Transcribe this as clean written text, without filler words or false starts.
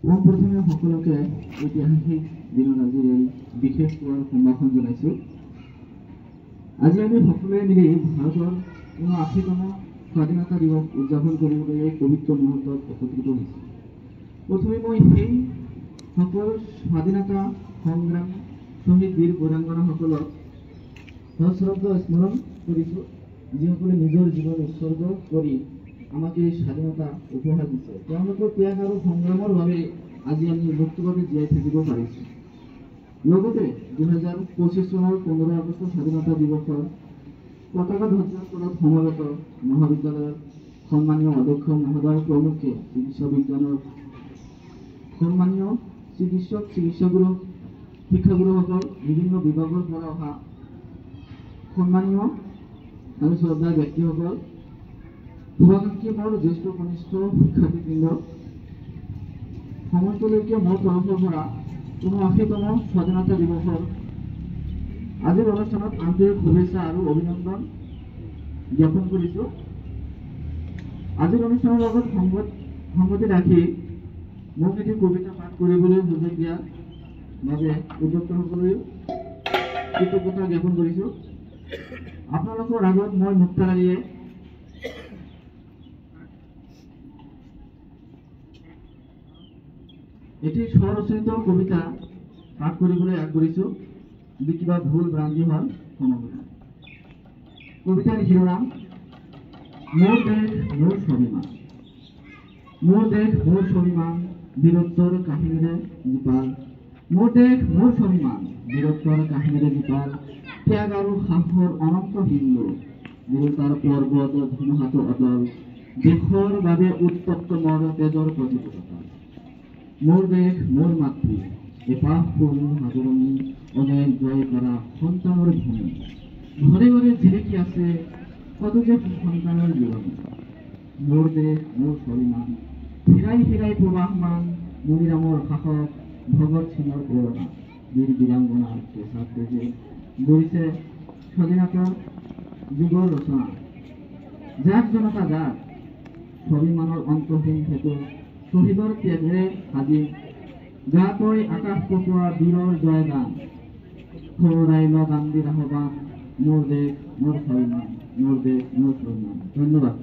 পোনপ্ৰথমে সকলোকে ঐতিহাসিক দিনত আজিৰ এই বিশেষ পুৱাৰ সম্ভাষণ জনাইছোঁ। আজি আমি সকলোৱে মিলি ভাৰতৰ ৭৯তম স্বাধীনতা দিৱস উদযাপন কৰিবলৈ এই পবিত্ৰ মুহূৰ্তত একত্ৰিত হৈছোঁ। প্ৰথমে মই সেই সকল স্বাধীনতা সংগ্ৰাম শ্বহীদ বীৰ বীৰাংগনাসকলক সশ্ৰদ্ধ স্মৰণ কৰিছোঁ, যিসকলে নিজৰ জীৱন উৎসৰ্গ কৰি আমাক এই স্বাধীনতা উপহাৰ দিছে। তেওঁলোকৰ ত্যাগ আৰু সংগ্ৰামৰ বাবে আজি আমি মুক্তভাৱে জীয়াই থাকিব পাৰিছোঁ। লগতে ২০২৫ চনৰ ১৫ আগষ্ট স্বাধীনতা দিৱসৰ পতাকা ধ্বজাৰোহণত সমবেত মহাবিদ্যালয়ৰ সন্মানীয় অধ্যক্ষ মহোদয় প্ৰমুখ্যে চিকিৎসা বিজ্ঞানৰ সন্মানীয় চিকিৎসাগুৰু শিক্ষাগুৰুসকল, বিভিন্ন বিভাগৰ পৰা অহা সন্মানীয় আৰু শ্ৰদ্ধাৰ ব্যক্তিসকল, শুভাকাংক্ষী মোৰ জ্যেষ্ঠ কনিষ্ঠ শিক্ষাৰ্থীবৃন্দ, সমস্তলৈকে মোৰ তৰফৰ পৰা ৭৯তম স্বাধীনতা দিৱসৰ আজিৰ অনুষ্ঠানত আন্তৰিক শুভেচ্ছা আৰু অভিনন্দন জ্ঞাপন কৰিছোঁ। আজিৰ অনুষ্ঠানৰ লগত সংগতি ৰাখি মোক এটি কবিতা পাঠ কৰিবলৈ সুযোগ দিয়াৰ বাবে উদ্যোক্তাসকলেও কৃতজ্ঞতা জ্ঞাপন কৰিছোঁ। আপোনালোকৰ আগত মই মুক্তাৰাৰীয়ে এটি স্বৰচিত কবিতা পাঠ কৰিবলৈ আগবাঢ়িছোঁ। যদি কিবা ভুল ভ্ৰান্তি হয় ক্ষমা কৰিব। কবিতাৰ শিৰোনাম মোৰ দেশ মোৰ স্বাভিমান। মোৰ দেশ মোৰ স্বাভিমান, বীৰত্বৰ কাহিনীৰে জীপাল। মোৰ দেশ মোৰ স্বাভিমান, বীৰত্বৰ কাহিনীৰে জীপাল। ত্যাগ আৰু সাহসৰ অনন্ত হিন্দু, বীৰতাৰ পৰ্বত ধুমুহাত অটল। দেশৰ বাবে উত্তপ্ত মোৰ তেজৰ প্ৰতিপদতা। মোৰ দেশ মোৰ মাতৃ, এপাহ পূৰ্ণ সাগৰণী, অজয় জয় কৰা সন্তানৰ ভূমি। ঘৰে ঘৰে জিলিকি আছে কত যে সন্তানৰ জীৱনী। মোৰ দেশ মোৰ স্বাভিমান, হিৰাই হিৰাই প্ৰবাহমান। মনিৰামৰ সাহস, ভগত সিঙৰ প্ৰেৰণা, বীৰ বীৰাংগনাৰ কেঁচা তেজে গঢ়িছে স্বাধীনতাৰ যুগৰ ৰচনা। যাক জনতা যাক, স্বাভিমানৰ অন্তহীন সেতু, শ্বহীদৰ ত্যাগেৰে সাজি। গা তই আকাশ কঁপোৱা বীৰৰ জয়গান, সোঁৱৰাই ল গান্ধীৰ আহ্বান। মোৰ দেশ মোৰ স্বাভিমান, মোৰ দেশ মোৰ স্বাভিমান। ধন্যবাদ।